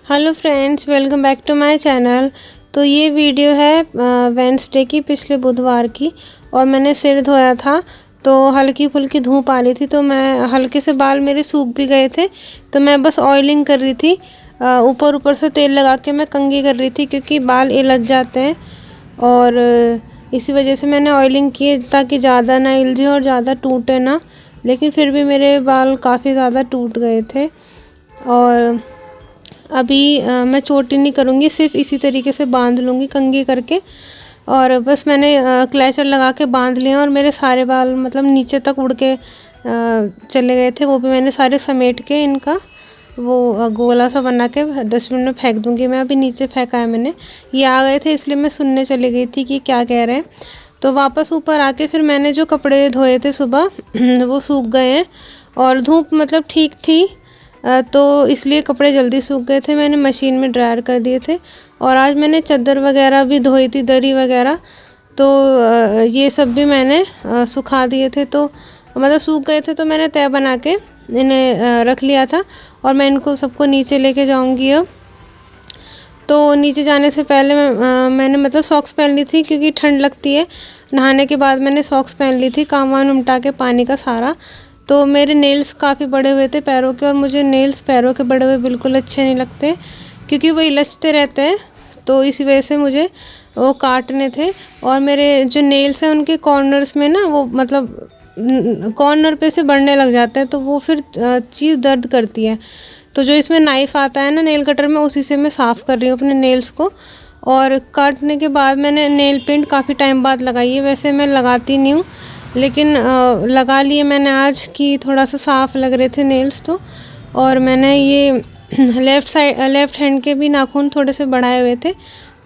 Hello friends, welcome back to my channel. तो ये video है वेडनेसडे की, पिछले बुधवार की। और मैंने सिर धोया था तो हल्की फुल्की धूप आ रही थी, तो मैं हल्के से बाल मेरे सूख भी गए थे, तो मैं बस ऑयलिंग कर रही थी। ऊपर ऊपर से तेल लगा के मैं कंघी कर रही थी, क्योंकि बाल इलझ जाते हैं। और इसी वजह से मैंने ऑयलिंग की, ताकि ज़्यादा ना इलझे और ज़्यादा टूटे ना। लेकिन फिर भी मेरे बाल काफ़ी ज़्यादा टूट गए थे। और अभी मैं चोटी नहीं करूँगी, सिर्फ इसी तरीके से बांध लूँगी कंघी करके। और बस मैंने क्लचर लगा के बांध लिया, और मेरे सारे बाल मतलब नीचे तक उड़ के चले गए थे। वो भी मैंने सारे समेट के इनका वो गोला सा बना के डस्टबिन में फेंक दूँगी मैं। अभी नीचे फेंका है मैंने, ये आ गए थे इसलिए मैं सुनने चली गई थी कि क्या कह रहे हैं। तो वापस ऊपर आके फिर मैंने जो कपड़े धोए थे सुबह वो सूख गए हैं, और धूप मतलब ठीक थी, तो इसलिए कपड़े जल्दी सूख गए थे। मैंने मशीन में ड्रायर कर दिए थे। और आज मैंने चादर वगैरह भी धोई थी, दरी वगैरह, तो ये सब भी मैंने सुखा दिए थे। तो मतलब सूख गए थे, तो मैंने तय बना के इन्हें रख लिया था। और मैं इनको सबको नीचे लेके जाऊंगी अब। तो नीचे जाने से पहले मैंने मतलब सॉक्स पहन ली थी, क्योंकि ठंड लगती है। नहाने के बाद मैंने सॉक्स पहन ली थी, काम वाम निपटा के पानी का सारा। तो मेरे नेल्स काफ़ी बड़े हुए थे पैरों के, और मुझे नेल्स पैरों के बड़े हुए बिल्कुल अच्छे नहीं लगते, क्योंकि वो इलझते रहते हैं। तो इसी वजह से मुझे वो काटने थे। और मेरे जो नेल्स हैं उनके कॉर्नर्स में ना, वो मतलब कॉर्नर पे से बढ़ने लग जाते हैं, तो वो फिर चीज़ दर्द करती है। तो जो इसमें नाइफ़ आता है ना नेल कटर में, उसी से मैं साफ़ कर रही हूँ अपने नेल्स को। और काटने के बाद मैंने नेल पेंट काफ़ी टाइम बाद लगाई है, वैसे मैं लगाती नहीं हूँ, लेकिन लगा लिए मैंने आज कि थोड़ा सा साफ़ लग रहे थे नेल्स तो। और मैंने ये लेफ़्ट हैंड के भी नाखून थोड़े से बढ़ाए हुए थे,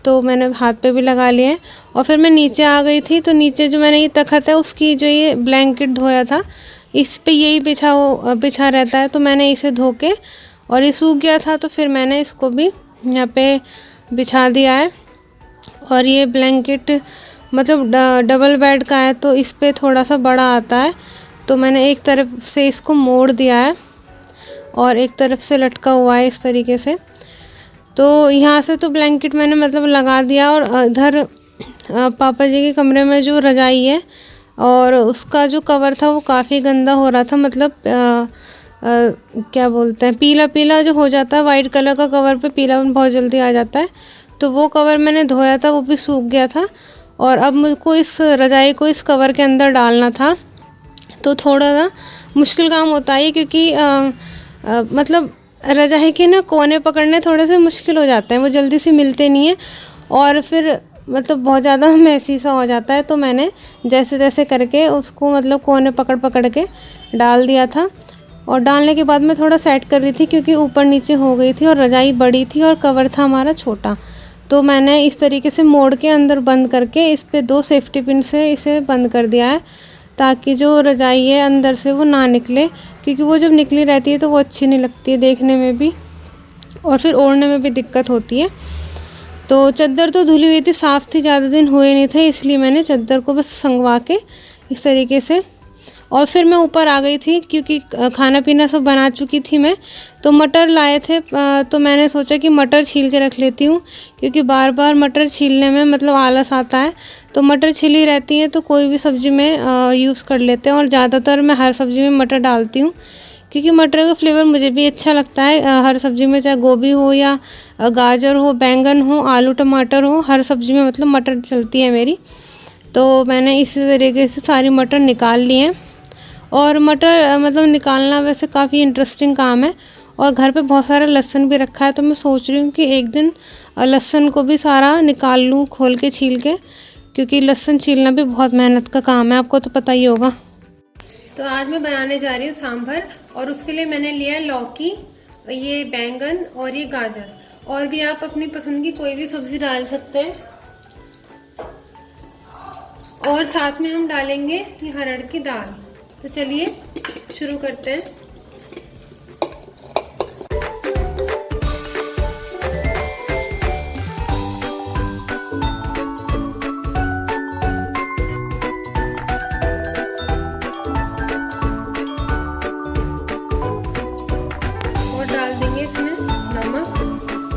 तो मैंने हाथ पे भी लगा लिए हैं। और फिर मैं नीचे आ गई थी, तो नीचे जो मैंने ये तख़्त है उसकी जो ये ब्लैंकेट धोया था, इस पे यही बिछा रहता है, तो मैंने इसे धो के, और ये सूख गया था, तो फिर मैंने इसको भी यहाँ पे बिछा दिया है। और ये ब्लैंकेट मतलब डबल बेड का है, तो इस पे थोड़ा सा बड़ा आता है, तो मैंने एक तरफ से इसको मोड़ दिया है और एक तरफ से लटका हुआ है इस तरीके से। तो यहाँ से तो ब्लैंकेट मैंने मतलब लगा दिया। और इधर पापा जी के कमरे में जो रज़ाई है, और उसका जो कवर था वो काफ़ी गंदा हो रहा था, मतलब क्या बोलते हैं, पीला पीला जो हो जाता है, वाइट कलर का कवर पे पीलापन बहुत जल्दी आ जाता है। तो वो कवर मैंने धोया था, वो भी सूख गया था। और अब मुझको इस रज़ाई को इस कवर के अंदर डालना था, तो थोड़ा सा मुश्किल काम होता है, क्योंकि मतलब रज़ाई के ना कोने पकड़ने थोड़े से मुश्किल हो जाते हैं, वो जल्दी से मिलते नहीं हैं, और फिर मतलब बहुत ज़्यादा मैसी सा हो जाता है। तो मैंने जैसे तैसे करके उसको मतलब कोने पकड़ पकड़ के डाल दिया था। और डालने के बाद मैं थोड़ा सेट कर रही थी, क्योंकि ऊपर नीचे हो गई थी, और रज़ाई बड़ी थी और कवर था हमारा छोटा। तो मैंने इस तरीके से मोड़ के अंदर बंद करके इस पे 2 सेफ्टी पिन से इसे बंद कर दिया है, ताकि जो रज़ाई है अंदर से वो ना निकले, क्योंकि वो जब निकली रहती है तो वो अच्छी नहीं लगती है देखने में भी, और फिर ओढ़ने में भी दिक्कत होती है। तो चादर तो धुली हुई थी, साफ़ थी, ज़्यादा दिन हुए नहीं थे, इसलिए मैंने चादर को बस संगवा के इस तरीके से। और फिर मैं ऊपर आ गई थी, क्योंकि खाना पीना सब बना चुकी थी मैं। तो मटर लाए थे, तो मैंने सोचा कि मटर छील के रख लेती हूँ, क्योंकि बार बार मटर छीलने में मतलब आलस आता है। तो मटर छिली रहती हैं तो कोई भी सब्ज़ी में यूज़ कर लेते हैं, और ज़्यादातर मैं हर सब्ज़ी में मटर डालती हूँ, क्योंकि मटर का फ्लेवर मुझे भी अच्छा लगता है। हर सब्ज़ी में, चाहे गोभी हो या गाजर हो, बैंगन हो, आलू टमाटर हो, हर सब्ज़ी में मतलब मटर चलती है मेरी। तो मैंने इसी तरीके से सारी मटर निकाल ली हैं। और मटर मतलब निकालना वैसे काफ़ी इंटरेस्टिंग काम है। और घर पे बहुत सारा लहसुन भी रखा है, तो मैं सोच रही हूँ कि एक दिन लहसुन को भी सारा निकाल लूँ, खोल के छील के, क्योंकि लहसुन छीलना भी बहुत मेहनत का काम है, आपको तो पता ही होगा। तो आज मैं बनाने जा रही हूँ सांभर, और उसके लिए मैंने लिया है लौकी, ये बैंगन और ये गाजर। और भी आप अपनी पसंद की कोई भी सब्ज़ी डाल सकते हैं। और साथ में हम डालेंगे ये हरड़ की दाल। तो चलिए शुरू करते हैं। और डाल देंगे इसमें नमक,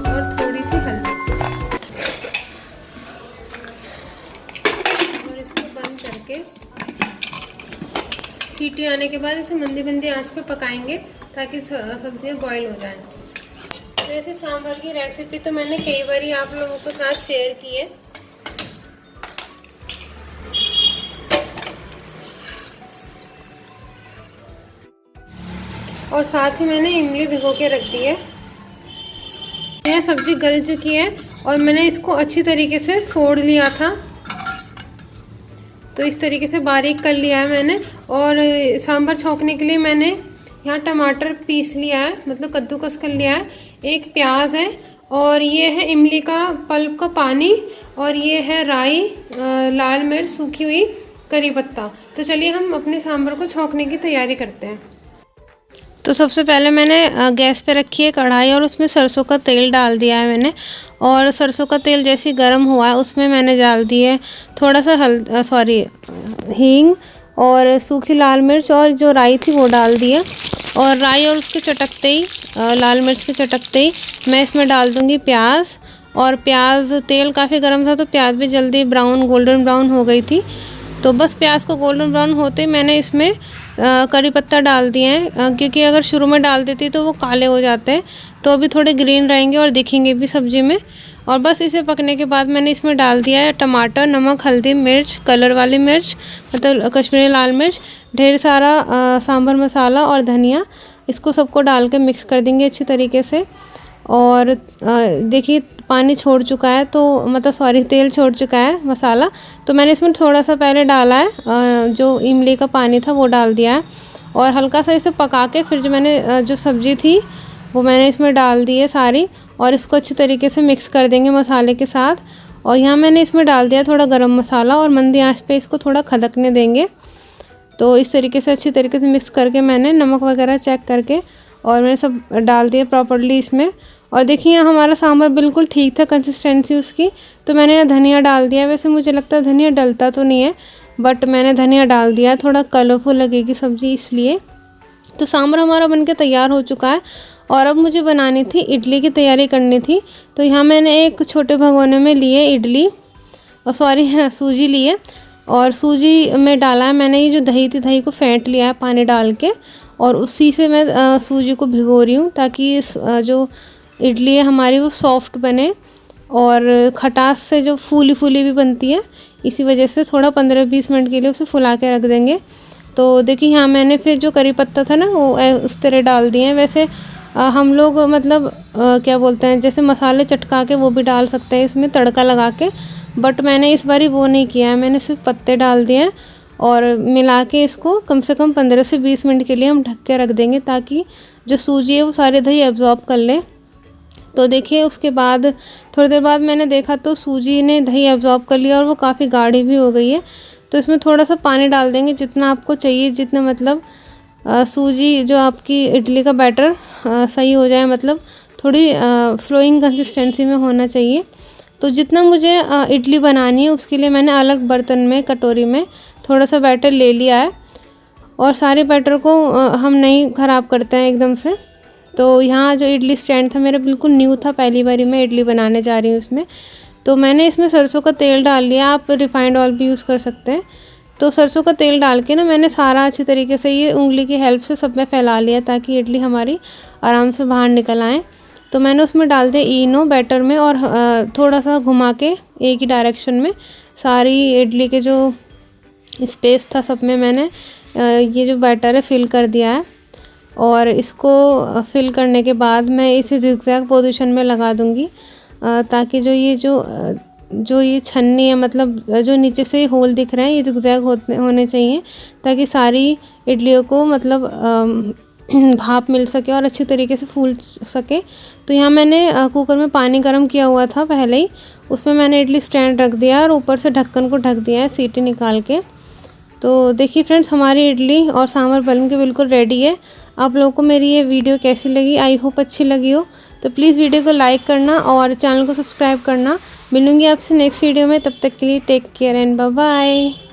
आने के बाद इसे मंदी मंदी आंच पे पकाएंगे ताकि सब्जियां बॉईल हो जाएं। तो ऐसे सांभर की रेसिपी तो मैंने कई बार आप लोगों के साथ शेयर की है। और साथ ही मैंने इमली भिगो के रख दी है। यह सब्जी गल चुकी है और मैंने इसको अच्छी तरीके से फोड़ लिया था, तो इस तरीके से बारीक कर लिया है मैंने। और सांभर छौंकने के लिए मैंने यहाँ टमाटर पीस लिया है, मतलब कद्दूकस कर लिया है। एक प्याज है और ये है इमली का पल्प का पानी, और ये है राई, लाल मिर्च, सूखी हुई करी पत्ता। तो चलिए हम अपने सांभर को छौंकने की तैयारी करते हैं। तो सबसे पहले मैंने गैस पे रखी है कढ़ाई और उसमें सरसों का तेल डाल दिया है मैंने। और सरसों का तेल जैसे गर्म हुआ है उसमें मैंने डाल दिए थोड़ा सा हींग और सूखी लाल मिर्च, और जो राई थी वो डाल दिया। और राई और उसके चटकते ही, लाल मिर्च के चटकते ही मैं इसमें डाल दूँगी प्याज। और प्याज, तेल काफ़ी गर्म था तो प्याज भी जल्दी गोल्डन ब्राउन हो गई थी। तो बस प्याज को गोल्डन ब्राउन होते मैंने इसमें करी पत्ता डाल दिए हैं, क्योंकि अगर शुरू में डाल देती तो वो काले हो जाते हैं। तो अभी थोड़े ग्रीन रहेंगे और दिखेंगे भी सब्जी में। और बस इसे पकने के बाद मैंने इसमें डाल दिया है टमाटर, नमक, हल्दी, मिर्च, कलर वाली मिर्च मतलब कश्मीरी लाल मिर्च, ढेर सारा सांभर मसाला और धनिया। इसको सबको डाल के मिक्स कर देंगे अच्छी तरीके से। और देखिए पानी छोड़ चुका है, तो मतलब तेल छोड़ चुका है मसाला। तो मैंने इसमें थोड़ा सा पहले डाला है, जो इमली का पानी था वो डाल दिया है। और हल्का सा इसे पका के फिर जो मैंने जो सब्ज़ी थी वो मैंने इसमें डाल दी है सारी। और इसको अच्छी तरीके से मिक्स कर देंगे मसाले के साथ। और यहाँ मैंने इसमें डाल दिया थोड़ा गरम मसाला, और मंदी आंच पे इसको थोड़ा खदकने देंगे। तो इस तरीके से अच्छी तरीके से मिक्स करके मैंने नमक वगैरह चेक करके और मैंने सब डाल दिया प्रॉपर्ली इसमें। और देखिए हमारा सांभर बिल्कुल ठीक था कंसिस्टेंसी उसकी। तो मैंने यहाँ धनिया डाल दिया। वैसे मुझे लगता है धनिया डलता तो नहीं है, बट मैंने धनिया डाल दिया, थोड़ा कलरफुल लगेगी सब्ज़ी इसलिए। तो सांभर हमारा बनके तैयार हो चुका है। और अब मुझे बनानी थी इडली की तैयारी करनी थी। तो यहाँ मैंने एक छोटे भगोने में लिए इडली, सूजी लिए। और सूजी में डाला है मैंने ये जो दही थी, दही को फेंट लिया है पानी डाल के। और उसी से मैं सूजी को भिगो रही हूँ ताकि इस जो इडली है हमारी वो सॉफ्ट बने। और खटास से जो फूली फूली भी बनती है, इसी वजह से थोड़ा 15-20 मिनट के लिए उसे फुला के रख देंगे। तो देखिए यहाँ मैंने फिर जो करी पत्ता था ना वो उस तरह डाल दिए हैं। वैसे हम लोग मतलब क्या बोलते हैं, जैसे मसाले चटका के वो भी डाल सकते हैं इसमें तड़का लगा के, बट मैंने इस बारी वो नहीं किया है। मैंने सिर्फ पत्ते डाल दिए हैं और मिला के इसको कम से कम 15 से 20 मिनट के लिए हम ढक के रख देंगे ताकि जो सूजी है वो सारे दही एब्जॉर्ब कर ले। तो देखिए उसके बाद थोड़ी देर बाद मैंने देखा तो सूजी ने दही एब्जॉर्ब कर लिया और वो काफ़ी गाढ़ी भी हो गई है। तो इसमें थोड़ा सा पानी डाल देंगे जितना आपको चाहिए, जितना मतलब सूजी जो आपकी इडली का बैटर सही हो जाए, मतलब थोड़ी फ्लोइंग कंसिस्टेंसी में होना चाहिए। तो जितना मुझे इडली बनानी है उसके लिए मैंने अलग बर्तन में, कटोरी में थोड़ा सा बैटर ले लिया है। और सारे बैटर को हम नहीं ख़राब करते हैं एकदम से। तो यहाँ जो इडली स्टैंड था मेरा बिल्कुल न्यू था, पहली बारी मैं इडली बनाने जा रही हूँ उसमें। तो मैंने इसमें सरसों का तेल डाल लिया, आप रिफाइंड ऑयल भी यूज़ कर सकते हैं। तो सरसों का तेल डाल के ना मैंने सारा अच्छी तरीके से ये उंगली की हेल्प से सब में फैला लिया ताकि इडली हमारी आराम से बाहर निकल आए। तो मैंने उसमें डाल दिया इनो बैटर में और थोड़ा सा घुमा के एक ही डायरेक्शन में सारी इडली के जो स्पेस था सब में मैंने ये जो बैटर है फिल कर दिया है। और इसको फिल करने के बाद मैं इसे जिगजैग पोजीशन में लगा दूंगी ताकि जो ये छन्नी है, मतलब जो नीचे से होल दिख रहे हैं ये जिगजैग होने चाहिए ताकि सारी इडलियों को मतलब भाप मिल सके और अच्छी तरीके से फूल सके। तो यहाँ मैंने कुकर में पानी गर्म किया हुआ था पहले ही, उसमें मैंने इडली स्टैंड रख दिया और ऊपर से ढक्कन को ढक दिया है सीटी निकाल के। तो देखिए फ्रेंड्स हमारी इडली और सांभर बन के बिल्कुल रेडी है। आप लोगों को मेरी ये वीडियो कैसी लगी, आई होप अच्छी लगी हो। तो प्लीज़ वीडियो को लाइक करना और चैनल को सब्सक्राइब करना। मिलूंगी आपसे नेक्स्ट वीडियो में, तब तक के लिए take care and bye bye.